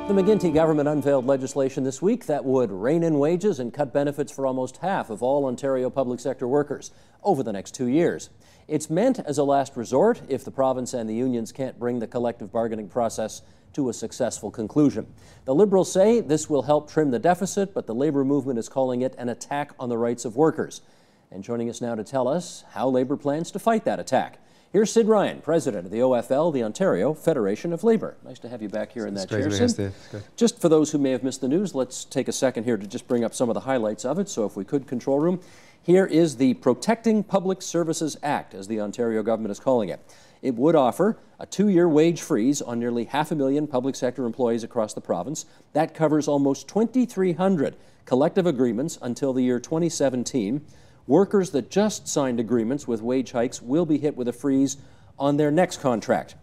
The McGuinty government unveiled legislation this week that would rein in wages and cut benefits for almost half of all Ontario public sector workers over the next 2 years. It's meant as a last resort if the province and the unions can't bring the collective bargaining process to a successful conclusion. The Liberals say this will help trim the deficit, but the Labour movement is calling it an attack on the rights of workers. And joining us now to tell us how Labour plans to fight that attack, here's Sid Ryan, president of the OFL, the Ontario Federation of Labour. Nice to have you back here in that chair, Sid. Just for those who may have missed the news, let's take a second here to just bring up some of the highlights of it. So if we could, control room, here is the Protecting Public Services Act, as the Ontario government is calling it. It would offer a 2-year wage freeze on nearly 500,000 public sector employees across the province. That covers almost 2,300 collective agreements until the year 2017. Workers that just signed agreements with wage hikes will be hit with a freeze on their next contract.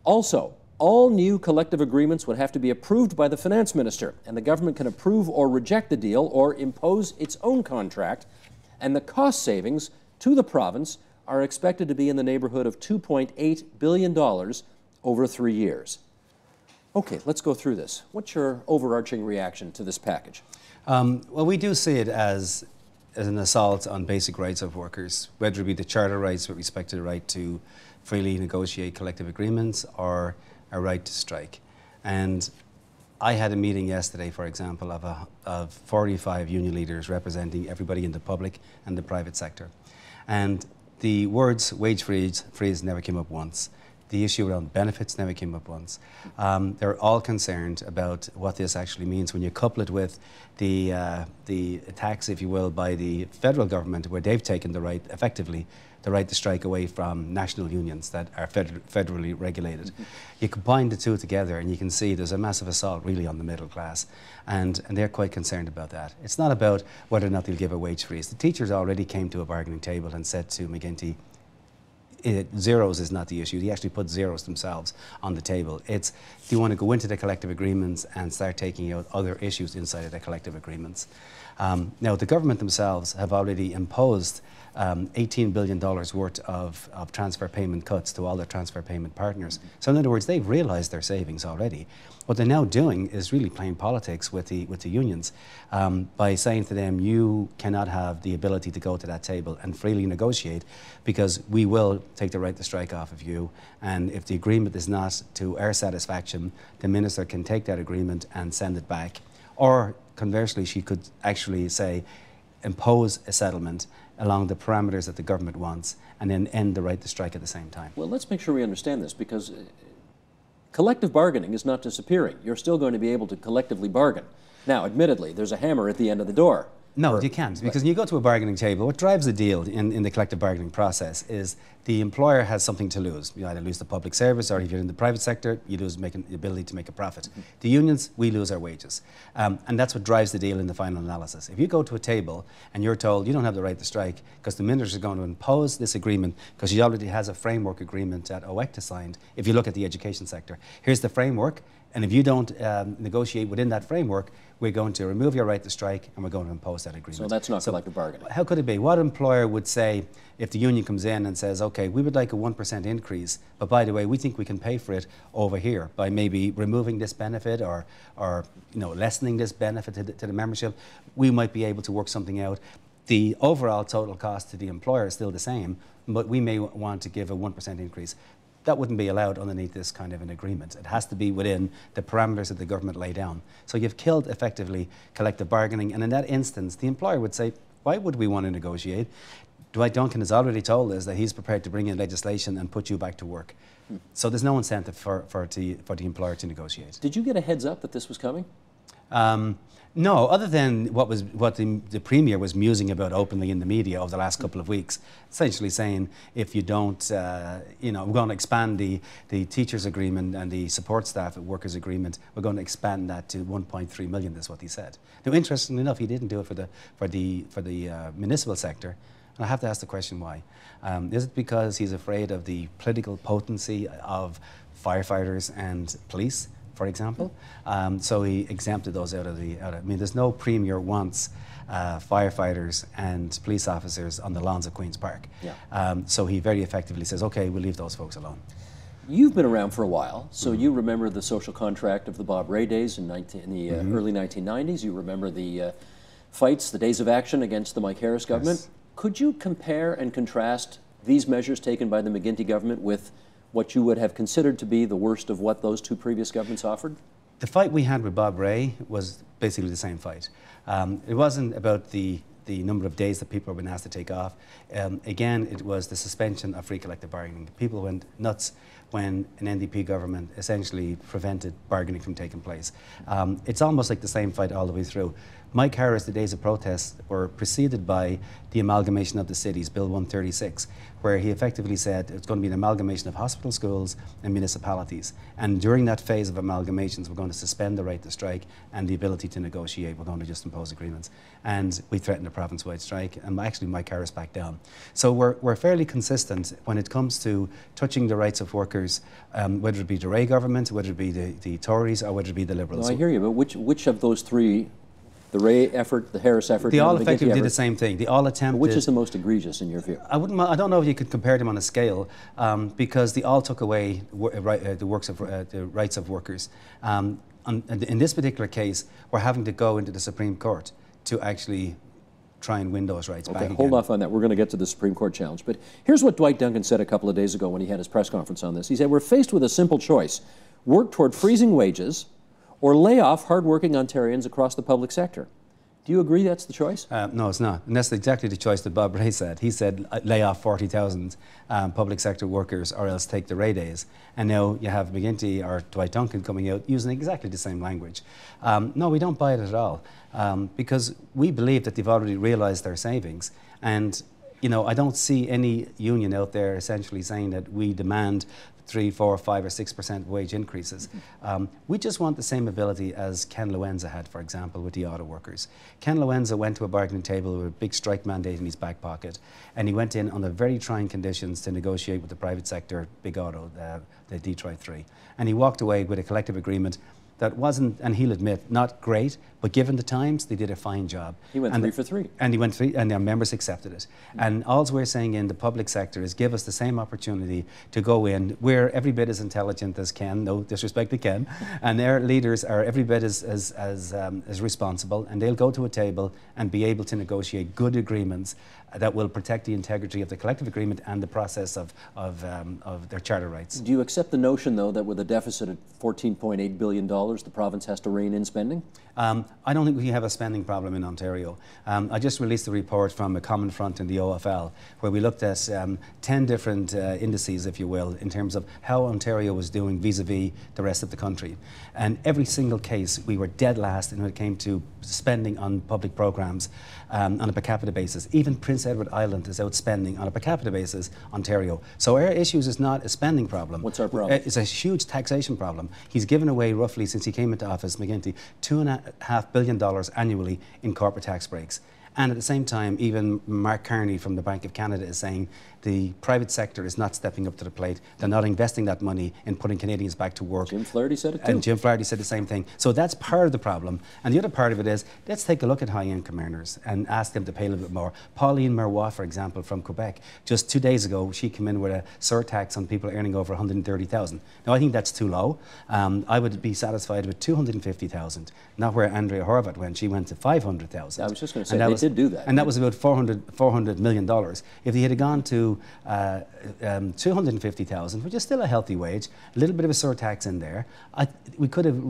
Also, all new collective agreements would have to be approved by the finance minister, and the government can approve or reject the deal or impose its own contract. And the cost savings to the province are expected to be in the neighborhood of $2.8 billion over 3 years. Okay, let's go through this. What's your overarching reaction to this package? Well, we do see it as an assault on basic rights of workers, whether it be the charter rights with respect to the right to freely negotiate collective agreements or a right to strike. And I had a meeting yesterday, for example, of 45 union leaders representing everybody in the public and the private sector. And the words wage freeze never came up once. The issue around benefits never came up once. They're all concerned about what this actually means when you couple it with the attacks, if you will, by the federal government, where they've taken the right, effectively, the right to strike away from national unions that are federally regulated. Mm-hmm. You combine the two together and you can see there's a massive assault really on the middle class, and they're quite concerned about that. It's not about whether or not they'll give a wage freeze. The teachers already came to a bargaining table and said to McGuinty, zeros is not the issue. They actually put zeros themselves on the table. It's, do you want to go into the collective agreements and start taking out other issues inside of the collective agreements? Now, the government themselves have already imposed $18 billion worth of transfer payment cuts to all their transfer payment partners. So in other words, they've realised their savings already. What they're now doing is really playing politics with the unions by saying to them, you cannot have the ability to go to that table and freely negotiate because we will take the right to strike off of you, and if the agreement is not to our satisfaction, the minister can take that agreement and send it back. Or conversely, she could actually say, impose a settlement along the parameters that the government wants and then end the right to strike at the same time. Well, let's make sure we understand this, because collective bargaining is not disappearing. You're still going to be able to collectively bargain. Now, admittedly, there's a hammer at the end of the door. No, you can't, because when you go to a bargaining table, what drives the deal in the collective bargaining process is the employer has something to lose. You either lose the public service, or if you're in the private sector, you lose the ability to make a profit. Mm-hmm. The unions, we lose our wages. And that's what drives the deal in the final analysis. If you go to a table and you're told you don't have the right to strike because the minister is going to impose this agreement because he already has a framework agreement that OECTA signed, if you look at the education sector, here's the framework, and if you don't negotiate within that framework, we're going to remove your right to strike and we're going to impose that agreement. So that's not collective bargaining. How could it be? What employer would say if the union comes in and says, okay, we would like a 1% increase, but by the way, we think we can pay for it over here by maybe removing this benefit or lessening this benefit to the membership. We might be able to work something out. The overall total cost to the employer is still the same, but we may want to give a 1% increase. That wouldn't be allowed underneath this kind of an agreement. It has to be within the parameters that the government lay down. So you've killed, effectively, collective bargaining, and in that instance, the employer would say, why would we want to negotiate? Dwight Duncan has already told us that he's prepared to bring in legislation and put you back to work. So there's no incentive for the employer to negotiate. Did you get a heads up that this was coming? No, other than what the Premier was musing about openly in the media over the last couple of weeks, essentially saying if you don't, we're going to expand the teachers agreement and the support staff at workers agreement, we're going to expand that to 1.3 million, is what he said. Now, interestingly enough, he didn't do it for the municipal sector, and I have to ask the question why. Is it because he's afraid of the political potency of firefighters and police, for example? So he exempted those out of I mean, there's no Premier wants firefighters and police officers on the lawns of Queen's Park. Yeah. So he very effectively says, okay, we'll leave those folks alone. You've been around for a while, so you remember the social contract of the Bob Rae days in the early 1990s. You remember the fights, the days of action against the Mike Harris government. Yes. Could you compare and contrast these measures taken by the McGuinty government with what you would have considered to be the worst of what those two previous governments offered? The fight we had with Bob Rae was basically the same fight. It wasn't about the number of days that people have been asked to take off. Again, it was the suspension of free collective bargaining. People went nuts when an NDP government essentially prevented bargaining from taking place. It's almost like the same fight all the way through. Mike Harris, the days of protest were preceded by the amalgamation of the cities, Bill 136, where he effectively said it's going to be an amalgamation of hospital, schools and municipalities. And during that phase of amalgamations, we're going to suspend the right to strike and the ability to negotiate. We're going to just impose agreements. And we threatened a province-wide strike, and actually Mike Harris backed down. So we're fairly consistent when it comes to touching the rights of workers, whether it be the Rae government, whether it be the Tories, or whether it be the Liberals. No, I hear you, but which of those three, the Rae effort, the Harris effort, they all effectively did the same thing. They all attempted. Which is the most egregious in your view? I don't know if you could compare them on a scale, because they all took away the rights of workers. In this particular case, we're having to go into the Supreme Court to actually try and win those rights back again. Hold off on that. We're going to get to the Supreme Court challenge. But here's what Dwight Duncan said a couple of days ago when he had his press conference on this. He said, "We're faced with a simple choice: work toward freezing wages or lay off hard-working Ontarians across the public sector." Do you agree that's the choice? No, it's not. And that's exactly the choice that Bob Rae said. He said, lay off 40,000 public sector workers or else take the Rae days. And now you have McGuinty or Dwight Duncan coming out using exactly the same language. No, we don't buy it at all, because we believe that they've already realised their savings. And I don't see any union out there essentially saying that we demand 3, 4, 5 or 6% wage increases. We just want the same ability as Ken Loenza had, for example, with the auto workers. Ken Loenza went to a bargaining table with a big strike mandate in his back pocket, and he went in under very trying conditions to negotiate with the private sector, big auto, the Detroit 3. And he walked away with a collective agreement that wasn't, and he'll admit, not great, but given the times, they did a fine job. He went 3 for 3. And he went 3, and their members accepted it. And all we're saying in the public sector is give us the same opportunity to go in. We're every bit as intelligent as Ken, no disrespect to Ken, and their leaders are every bit as responsible, and they'll go to a table and be able to negotiate good agreements that will protect the integrity of the collective agreement and the process of their charter rights. Do you accept the notion, though, that with a deficit of $14.8 billion, the province has to rein in spending? I don't think we have a spending problem in Ontario. I just released a report from a Common Front in the OFL where we looked at 10 different indices, if you will, in terms of how Ontario was doing vis-a-vis the rest of the country. And every single case, we were dead last when it came to spending on public programs on a per capita basis. Even Prince Edward Island is outspending on a per capita basis Ontario. So our issues is not a spending problem. What's our problem? It's a huge taxation problem. He's given away roughly, since he came into office, McGuinty, $2.5 billion annually in corporate tax breaks. And at the same time, even Mark Carney from the Bank of Canada is saying the private sector is not stepping up to the plate. They're not investing that money in putting Canadians back to work. Jim Flaherty said it too. And Jim Flaherty said the same thing. So that's part of the problem. And the other part of it is, let's take a look at high-income earners and ask them to pay a little bit more. Pauline Marois, for example, from Quebec, just 2 days ago, she came in with a surtax on people earning over $130,000. Now, I think that's too low. I would be satisfied with $250,000, not where Andrea Horvath went. She went to $500,000. I was just going to say, they did do that. And that was about $400 million. If they had gone to $250,000, which is still a healthy wage, a little bit of a surtax in there, we could have,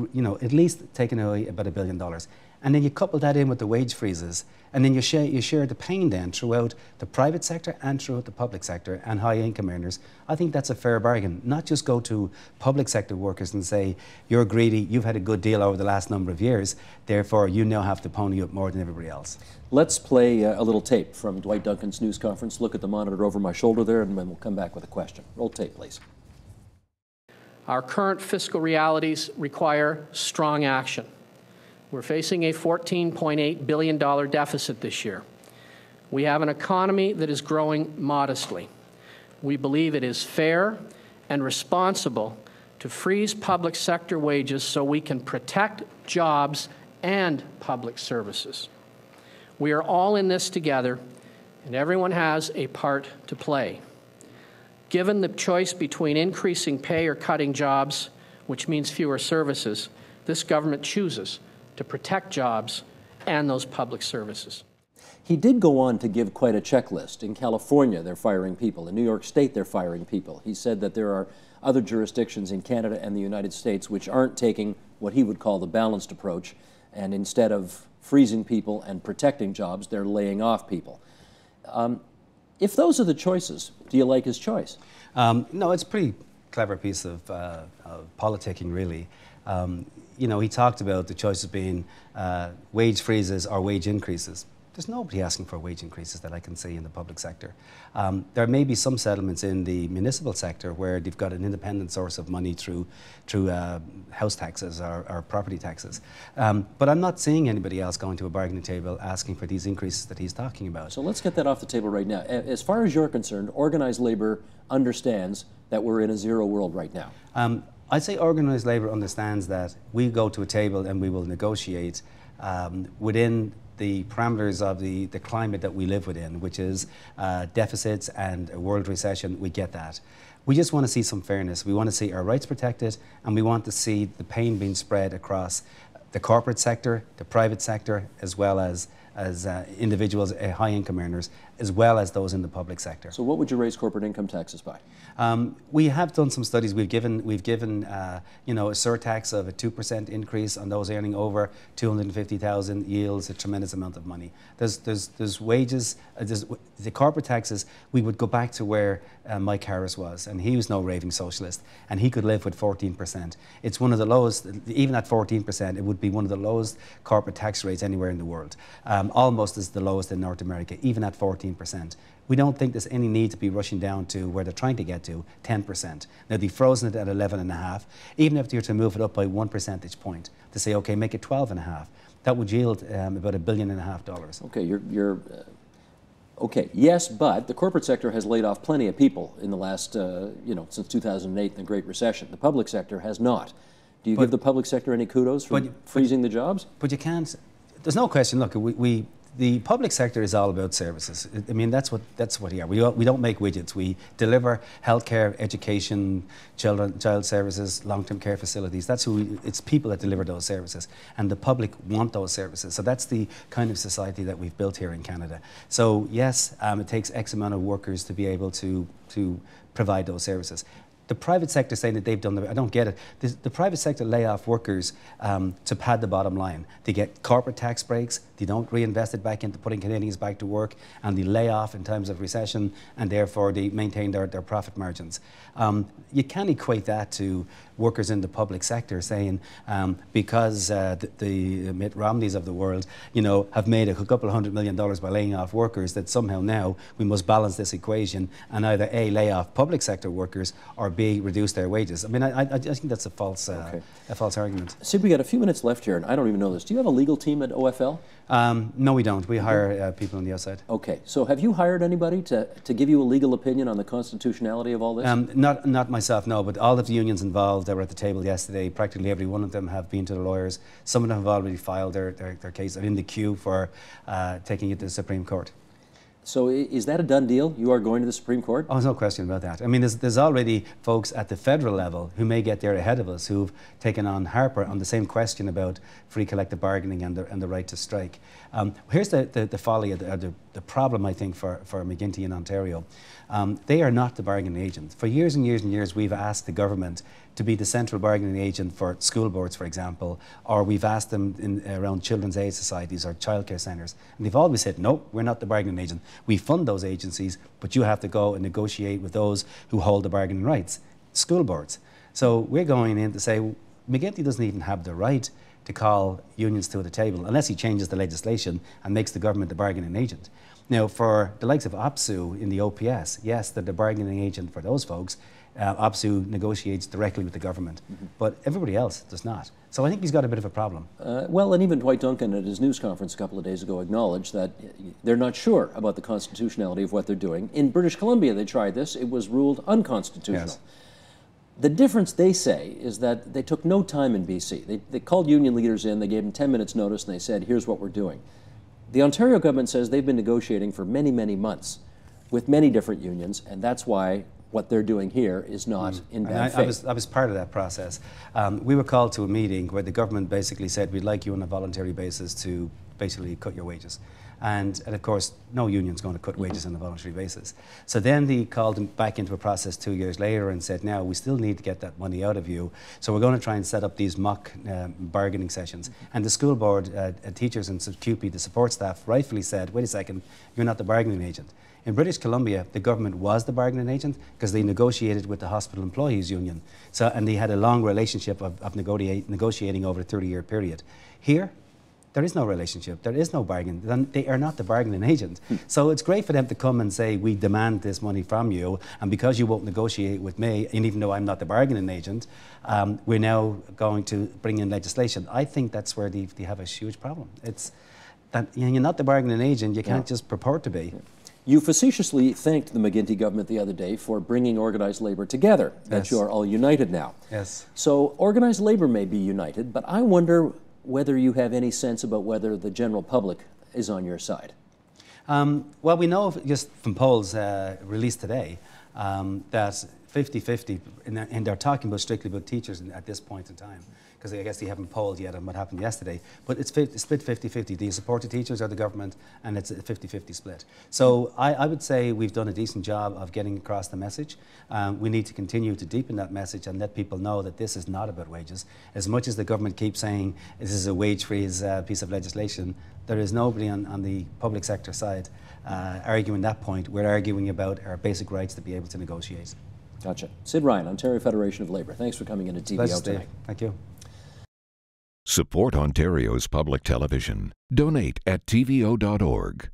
at least taken away about $1 billion. And then you couple that in with the wage freezes, and then you share the pain then throughout the private sector and throughout the public sector and high income earners. I think that's a fair bargain. Not just go to public sector workers and say, you're greedy, you've had a good deal over the last number of years, therefore you now have to pony up more than everybody else. Let's play a little tape from Dwight Duncan's news conference. Look at the monitor over my shoulder there, and then we'll come back with a question. Roll tape, please. Our current fiscal realities require strong action. We're facing a $14.8 billion deficit this year. We have an economy that is growing modestly. We believe it is fair and responsible to freeze public sector wages so we can protect jobs and public services. We are all in this together, and everyone has a part to play. Given the choice between increasing pay or cutting jobs, which means fewer services, this government chooses to protect jobs and those public services. He did go on to give quite a checklist. In California, they're firing people. In New York State, they're firing people. He said that there are other jurisdictions in Canada and the United States which aren't taking what he would call the balanced approach, and instead of freezing people and protecting jobs, they're laying off people. If those are the choices, do you like his choice? No, it's a pretty clever piece of politicking, really. You know, he talked about the choices being wage freezes or wage increases. There's nobody asking for wage increases that I can see in the public sector. There may be some settlements in the municipal sector where they've got an independent source of money through house taxes or property taxes. But I'm not seeing anybody else going to a bargaining table asking for these increases that he's talking about. So let's get that off the table right now. As far as you're concerned, organized labor understands that we're in a zero world right now. I'd say organised labour understands that we go to a table and we will negotiate within the parameters of the climate that we live within, which is deficits and a world recession. We get that. We just want to see some fairness. We want to see our rights protected, and we want to see the pain being spread across the corporate sector, the private sector, as well as individuals, high-income earners, as well as those in the public sector. So what would you raise corporate income taxes by? We have done some studies. We've given you know, a surtax of a 2% increase on those earning over 250,000 yields a tremendous amount of money. There's wages, the corporate taxes. We would go back to where Mike Harris was, and he was no raving socialist, and he could live with 14%. It's one of the lowest, even at 14%, it would be one of the lowest corporate tax rates anywhere in the world. Almost as the lowest in North America, even at 14%. We don't think there's any need to be rushing down to where they're trying to get to, 10%. Now, they've frozen it at 11.5. Even if they were to move it up by 1 percentage point, to say, okay, make it 12.5, that would yield about $1.5 billion. Okay, okay, yes, but the corporate sector has laid off plenty of people in the last, you know, since 2008, the Great Recession. The public sector has not. Do you give the public sector any kudos for freezing the jobs? But you can't. There's no question. Look, the public sector is all about services. I mean, that's what we are. We don't make widgets. We deliver healthcare, education, child services, long-term care facilities. That's it's people that deliver those services, and the public want those services. So that's the kind of society that we've built here in Canada. So yes, it takes X amount of workers to be able to provide those services. The private sector saying that they've done I don't get it. The private sector lay off workers to pad the bottom line. They get corporate tax breaks, they don't reinvest it back into putting Canadians back to work, and they lay off in times of recession, and therefore they maintain their profit margins. You can't equate that to workers in the public sector saying because the Mitt Romneys of the world, you know, have made a couple of $100 million by laying off workers, that somehow now we must balance this equation and either A, lay off public sector workers, or B, reduce their wages. I mean, I think that's a false argument. Sid, we got a few minutes left here, and I don't even know this. Do you have a legal team at OFL? No, we don't. We hire people on the outside. Okay. So have you hired anybody to give you a legal opinion on the constitutionality of all this? Not myself, no, but all of the unions involved that were at the table yesterday, practically every one of them have been to the lawyers. Some of them have already filed their case. They're in the queue for taking it to the Supreme Court. So is that a done deal? You are going to the Supreme Court? Oh, there's no question about that. I mean, there's already folks at the federal level who may get there ahead of us who've taken on Harper on the same question about free collective bargaining and the right to strike. Here's the folly, the problem, I think, for McGuinty in Ontario. They are not the bargaining agent. For years and years and years, we've asked the government to be the central bargaining agent for school boards, for example, or we've asked them around children's aid societies or childcare centres, and they've always said, no, we're not the bargaining agent. We fund those agencies, but you have to go and negotiate with those who hold the bargaining rights, school boards. So we're going in to say, McGuinty doesn't even have the right to call unions to the table unless he changes the legislation and makes the government the bargaining agent. Now, for the likes of OPSU in the OPS, yes, they're the bargaining agent for those folks. OPSU negotiates directly with the government, but everybody else does not. So I think he's got a bit of a problem. Well, and even Dwight Duncan at his news conference a couple of days ago acknowledged that they're not sure about the constitutionality of what they're doing. In British Columbia, they tried this. It was ruled unconstitutional. Yes. The difference, they say, is that they took no time in BC. They called union leaders in, they gave them 10 minutes notice, and they said, here's what we're doing. The Ontario government says they've been negotiating for many, many months with many different unions, and that's why what they're doing here is not in bad faith. I was part of that process. We were called to a meeting where the government basically said, we'd like you on a voluntary basis to basically cut your wages. And of course, no union's going to cut wages on a voluntary basis. So then they called them back into a process 2 years later and said, now we still need to get that money out of you. So we're going to try and set up these mock bargaining sessions. And the school board, teachers and QP, the support staff, rightfully said, wait a second, you're not the bargaining agent. In British Columbia, the government was the bargaining agent because they negotiated with the hospital employees union. And they had a long relationship of negotiating over a 30-year period. Here, there is no relationship. There is no bargain. Then they are not the bargaining agent. So it's great for them to come and say, we demand this money from you, and because you won't negotiate with me, and even though I'm not the bargaining agent, we're now going to bring in legislation. I think that's where they have a huge problem. It's that you're not the bargaining agent, you can't just purport to be. You facetiously thanked the McGuinty government the other day for bringing organized labor together, that you are all united now. Yes. So organized labor may be united, but I wonder whether you have any sense about whether the general public is on your side. Well, we know just from polls released today that 50-50, and they're talking about strictly about teachers at this point in time, because I guess they haven't polled yet on what happened yesterday, but it's split 50-50. Do you support the teachers or the government? And it's a 50-50 split. So I would say we've done a decent job of getting across the message. We need to continue to deepen that message and let people know that this is not about wages. As much as the government keeps saying this is a wage-freeze piece of legislation, there is nobody on the public sector side arguing that point. We're arguing about our basic rights to be able to negotiate. Gotcha. Sid Ryan, Ontario Federation of Labour. Thanks for coming into TVO tonight. Thank you. Support Ontario's public television. Donate at tvo.org.